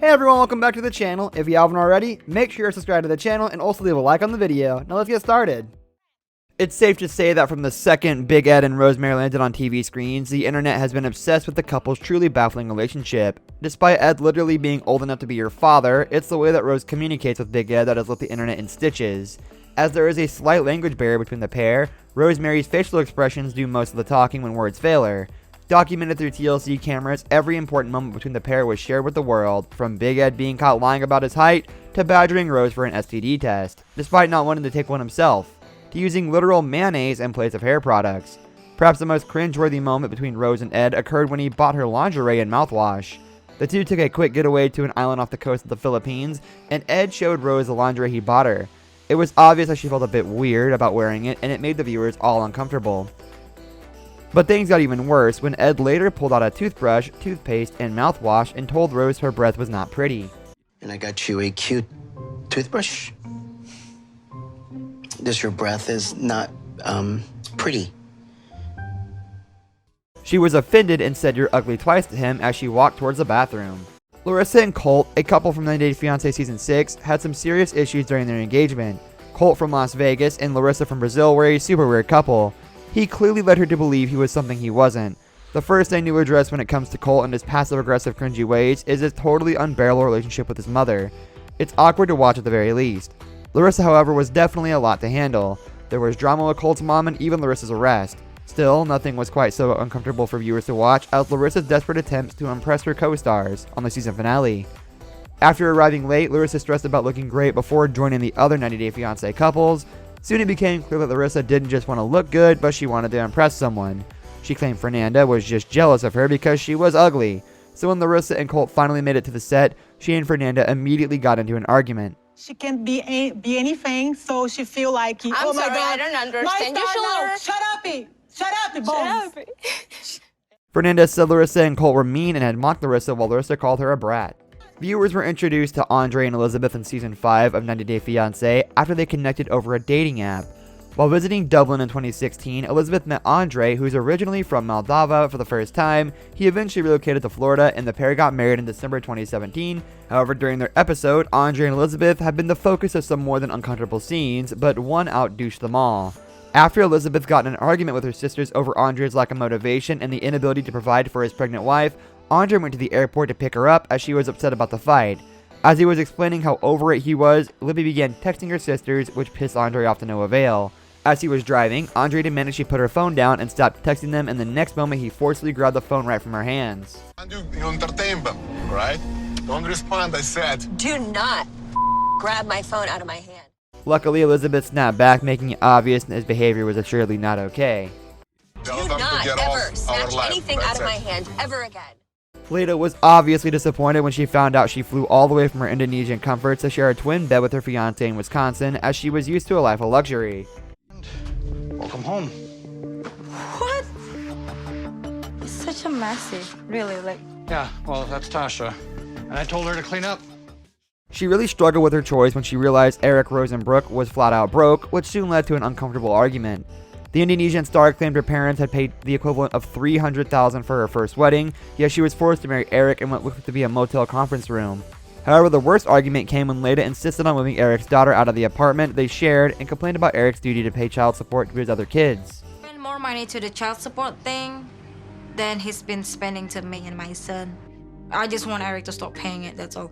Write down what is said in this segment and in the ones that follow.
Hey everyone, welcome back to the channel. If you haven't already, make sure you're subscribed to the channel and also leave a like on the video. Now let's get started. It's safe to say that from the second Big Ed and Rosemary landed on TV screens, the internet has been obsessed with the couple's truly baffling relationship. Despite Ed literally being old enough to be your father, it's the way that Rose communicates with Big Ed that has left the internet in stitches. As there is a slight language barrier between the pair, Rosemary's facial expressions do most of the talking when words fail her. Documented through TLC cameras, every important moment between the pair was shared with the world, from Big Ed being caught lying about his height, to badgering Rose for an STD test, despite not wanting to take one himself, to using literal mayonnaise in place of hair products. Perhaps the most cringeworthy moment between Rose and Ed occurred when he bought her lingerie and mouthwash. The two took a quick getaway to an island off the coast of the Philippines, and Ed showed Rose the lingerie he bought her. It was obvious that she felt a bit weird about wearing it, and it made the viewers all uncomfortable. But things got even worse when Ed later pulled out a toothbrush, toothpaste, and mouthwash and told Rose her breath was not pretty. And I got you a cute toothbrush. Your breath is not, pretty. She was offended and said "you're ugly" twice to him as she walked towards the bathroom. Larissa and Colt, a couple from 90 Day Fiance Season 6, had some serious issues during their engagement. Colt from Las Vegas and Larissa from Brazil were a super weird couple. He clearly led her to believe he was something he wasn't. The first thing to address when it comes to Colt and his passive-aggressive cringy ways is his totally unbearable relationship with his mother. It's awkward to watch at the very least. Larissa, however, was definitely a lot to handle. There was drama with Colt's mom and even Larissa's arrest. Still, nothing was quite so uncomfortable for viewers to watch as Larissa's desperate attempts to impress her co-stars on the season finale. After arriving late, Larissa stressed about looking great before joining the other 90 Day Fiancé couples. Soon it became clear that Larissa didn't just want to look good, but she wanted to impress someone. She claimed Fernanda was just jealous of her because she was ugly. So when Larissa and Colt finally made it to the set, she and Fernanda immediately got into an argument. She can't be anything, so she feel like, oh my God, I don't understand. You should learn. Shut up, bones. Fernanda said Larissa and Colt were mean and had mocked Larissa while Larissa called her a brat. Viewers were introduced to Andre and Elizabeth in Season 5 of 90 Day Fiancé after they connected over a dating app. While visiting Dublin in 2016, Elizabeth met Andre, who's originally from Moldova, for the first time. He eventually relocated to Florida, and the pair got married in December 2017. However, during their episode, Andre and Elizabeth have been the focus of some more than uncomfortable scenes, but one outdouched them all. After Elizabeth got in an argument with her sisters over Andre's lack of motivation and the inability to provide for his pregnant wife, Andre went to the airport to pick her up as she was upset about the fight. As he was explaining how over it he was, Libby began texting her sisters, which pissed Andre off to no avail. As he was driving, Andre demanded she put her phone down and stopped texting them, and the next moment he forcibly grabbed the phone right from her hands. You entertain them, right? Don't respond, I said. Do not grab my phone out of my hand. Luckily, Elizabeth snapped back, making it obvious that his behavior was assuredly not okay. Do not ever snatch anything out of my hand ever again. Leda was obviously disappointed when she found out she flew all the way from her Indonesian comforts to share a twin bed with her fiancé in Wisconsin, as she was used to a life of luxury. Welcome home. What? It's such a messy, really, Yeah, well, that's Tasha. And I told her to clean up. She really struggled with her choice when she realized Eric Rosenbrook was flat out broke, which soon led to an uncomfortable argument. The Indonesian star claimed her parents had paid the equivalent of $300,000 for her first wedding, yet she was forced to marry Eric and what looked to be a motel conference room. However, the worst argument came when Leda insisted on moving Eric's daughter out of the apartment they shared and complained about Eric's duty to pay child support to his other kids. Spend more money to the child support thing than he's been spending to me and my son. I just want Eric to stop paying it, that's all.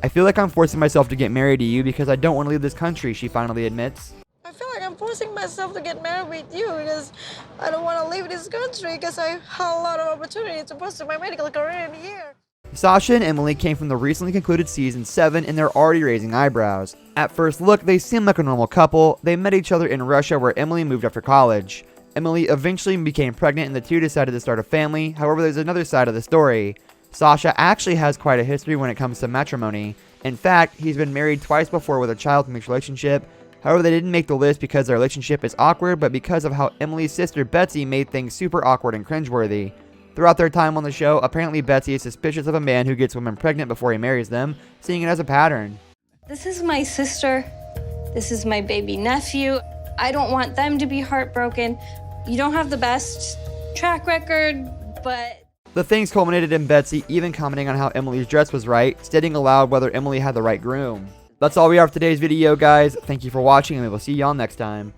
I feel like I'm forcing myself to get married to you because I don't want to leave this country, she finally admits. I feel like I'm forcing myself to get married with you because I don't want to leave this country because I have a lot of opportunity to pursue my medical career in here. Sasha and Emily came from the recently concluded Season 7 and they're already raising eyebrows. At first look, they seem like a normal couple. They met each other in Russia where Emily moved after college. Emily eventually became pregnant and the two decided to start a family. However, there's another side of the story. Sasha actually has quite a history when it comes to matrimony. In fact, he's been married twice before with a child from each relationship. However, they didn't make the list because their relationship is awkward, but because of how Emily's sister Betsy made things super awkward and cringeworthy. Throughout their time on the show, apparently Betsy is suspicious of a man who gets women pregnant before he marries them, seeing it as a pattern. This is my sister. This is my baby nephew. I don't want them to be heartbroken. You don't have the best track record, but The things culminated in Betsy even commenting on how Emily's dress was right, stating aloud whether Emily had the right groom. That's all we have for today's video, guys. Thank you for watching, and we will see y'all next time.